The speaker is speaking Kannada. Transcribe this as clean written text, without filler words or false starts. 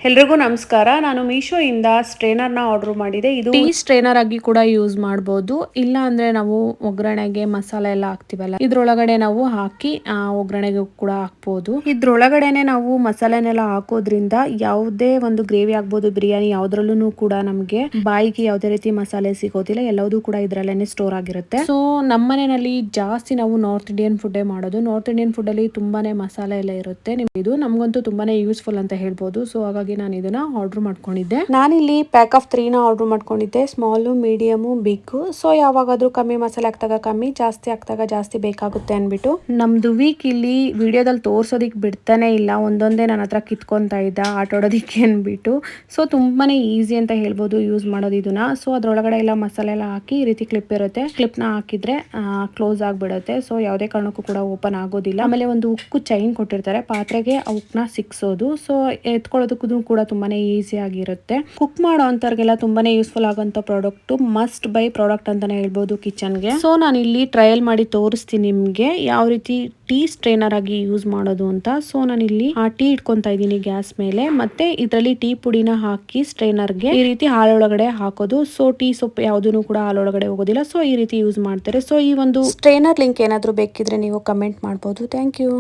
ಎಲ್ರಿಗೂ ನಮಸ್ಕಾರ. ನಾನು ಮೀಶೋ ಇಂದ ಸ್ಟ್ರೈನರ್ ನ ಆರ್ಡರ್ ಮಾಡಿದೆ. ಇದು ಟೀ ಸ್ಟ್ರೈನರ್ ಆಗಿ ಕೂಡ ಯೂಸ್ ಮಾಡಬಹುದು. ಇಲ್ಲ ಅಂದ್ರೆ ನಾವು ಒಗ್ಗರಣೆಗೆ ಮಸಾಲೆ ಎಲ್ಲ ಹಾಕ್ತಿವಲ್ಲ, ಇದ್ರೊಳಗಡೆ ನಾವು ಹಾಕಿ ಒಗ್ಗರಣೆಗೆ ಕೂಡ ಹಾಕ್ಬಹುದು. ಇದ್ರೊಳಗಡೆನೆ ನಾವು ಮಸಾಲೆನೆಲ್ಲ ಹಾಕೋದ್ರಿಂದ ಯಾವುದೇ ಒಂದು ಗ್ರೇವಿ ಆಗ್ಬೋದು, ಬಿರಿಯಾನಿ ಯಾವ್ದ್ರಲ್ಲೂ ಕೂಡ ನಮ್ಗೆ ಬಾಯಿಗೆ ಯಾವುದೇ ರೀತಿ ಮಸಾಲೆ ಸಿಗೋದಿಲ್ಲ. ಎಲ್ಲವೂ ಕೂಡ ಇದ್ರಲ್ಲೇನೆ ಸ್ಟೋರ್ ಆಗಿರುತ್ತೆ. ಸೊ ನಮ್ಮನೆಯಲ್ಲಿ ಜಾಸ್ತಿ ನಾವು ನಾರ್ತ್ ಇಂಡಿಯನ್ ಫುಡ್ ಮಾಡೋದು. ನಾರ್ತ್ ಇಂಡಿಯನ್ ಫುಡ್ ಅಲ್ಲಿ ತುಂಬಾನೇ ಮಸಾಲೆ ಎಲ್ಲ ಇರುತ್ತೆ. ಇದು ನಮ್ಗಂತೂ ತುಂಬಾನೇ ಯೂಸ್ಫುಲ್ ಅಂತ ಹೇಳ್ಬೋದು. ಸೊ ಹಾಗಾಗಿ ನಾನು ಇದನ್ನ ಆರ್ಡರ್ ಮಾಡ್ಕೊಂಡಿದ್ದೆ. ನಾನಿಲ್ಲಿ ಪ್ಯಾಕ್ ಆಫ್ 3 ನ ಆರ್ಡರ್ ಮಾಡ್ಕೊಂಡಿದ್ದೆ. Small, medium, big. ಸೊ ಯಾವಾಗಾದ್ರೂ ಕಮ್ಮಿ ಮಸಾಲೆ ಹಾಕ್ದಾಗ ಕಮ್ಮಿ, ಜಾಸ್ತಿ ಹಾಕ್ದಾಗ ಜಾಸ್ತಿ ಬೇಕಾಗುತ್ತೆ ಅನ್ಬಿಟ್ಟು ನಮ್ದು ವೀಕ್ ಇಲ್ಲಿ ವಿಡಿಯೋದಲ್ಲಿ ತೋರ್ಸೋದಿಕ್ ಬಿಡ್ತಾನೆ ಇಲ್ಲ. ಒಂದೊಂದೇ ನನ್ನ ಹತ್ರ ಕಿತ್ಕೊಂತ ಇದ್ದ ಆಟಾಡೋದಿಕ್ಕೆ ಅನ್ಬಿಟ್ಟು. ಸೊ ತುಂಬಾನೇ ಈಸಿ ಅಂತ ಹೇಳ್ಬೋದು ಯೂಸ್ ಮಾಡೋದು ಇದನ್ನ. ಸೊ ಅದ್ರೊಳಗಡೆ ಎಲ್ಲ ಮಸಾಲೆ ಎಲ್ಲ ಹಾಕಿ ಈ ರೀತಿ ಕ್ಲಿಪ್ ಇರುತ್ತೆ. ಕ್ಲಿಪ್ ನ ಹಾಕಿದ್ರೆ ಕ್ಲೋಸ್ ಆಗ್ಬಿಡುತ್ತೆ. ಸೊ ಯಾವುದೇ ಕಾರಣಕ್ಕೂ ಕೂಡ ಓಪನ್ ಆಗೋದಿಲ್ಲ. ಆಮೇಲೆ ಒಂದು ಉಕ್ಕು ಚೈನ್ ಕೊಟ್ಟಿರ್ತಾರೆ ಪಾತ್ರೆಗೆ ಅವಕ್ಕನ್ನ ಸಿಕ್ಸೋದು. ಸೊ ಎತ್ಕೊಳ್ಳೋದಕ್ಕೂ ಕೂಡ ತುಂಬಾನೇ ಈಸಿ ಆಗಿರುತ್ತೆ. ಕುಕ್ ಮಾಡೋ ಅಂತವ್ರಿಗೆಲ್ಲ ತುಂಬಾನೇ ಯೂಸ್ಫುಲ್ ಆಗೋಂತ ಪ್ರಾಡಕ್ಟ್, ಮಸ್ಟ್ ಬೈ ಪ್ರಾಡಕ್ಟ್ ಅಂತಾನೆ ಹೇಳ್ಬೋದು ಕಿಚನ್ಗೆ. ಸೊ ನಾನು ಇಲ್ಲಿ ಟ್ರಯಲ್ ಮಾಡಿ ತೋರಿಸ್ತೀನಿ ನಿಮ್ಗೆ ಯಾವ ರೀತಿ ಟೀ ಸ್ಟ್ರೈನರ್ ಆಗಿ ಯೂಸ್ ಮಾಡೋದು ಅಂತ. ಸೊ ನಾನು ಇಲ್ಲಿ ಟೀ ಇಟ್ಕೊಂತಾ ಇದ್ದೀನಿ ಗ್ಯಾಸ್ ಮೇಲೆ. ಮತ್ತೆ ಇದರಲ್ಲಿ ಟೀ ಪುಡಿನ ಹಾಕಿ ಸ್ಟ್ರೈನರ್ಗೆ ಈ ರೀತಿ ಹಾಲೊಳಗಡೆ ಹಾಕೋದು. ಸೊ ಟೀ ಸೊಪ್ಪು ಯಾವುದೂ ಕೂಡ ಹಾಲೊಳಗಡೆ ಹೋಗೋದಿಲ್ಲ. ಸೊ ಈ ರೀತಿ ಯೂಸ್ ಮಾಡ್ತಾರೆ. ಸೊ ಈ ಒಂದು ಸ್ಟ್ರೈನರ್ ಲಿಂಕ್ ಏನಾದ್ರು ಬೇಕಿದ್ರೆ ನೀವು ಕಮೆಂಟ್ ಮಾಡಬಹುದು. Thank you.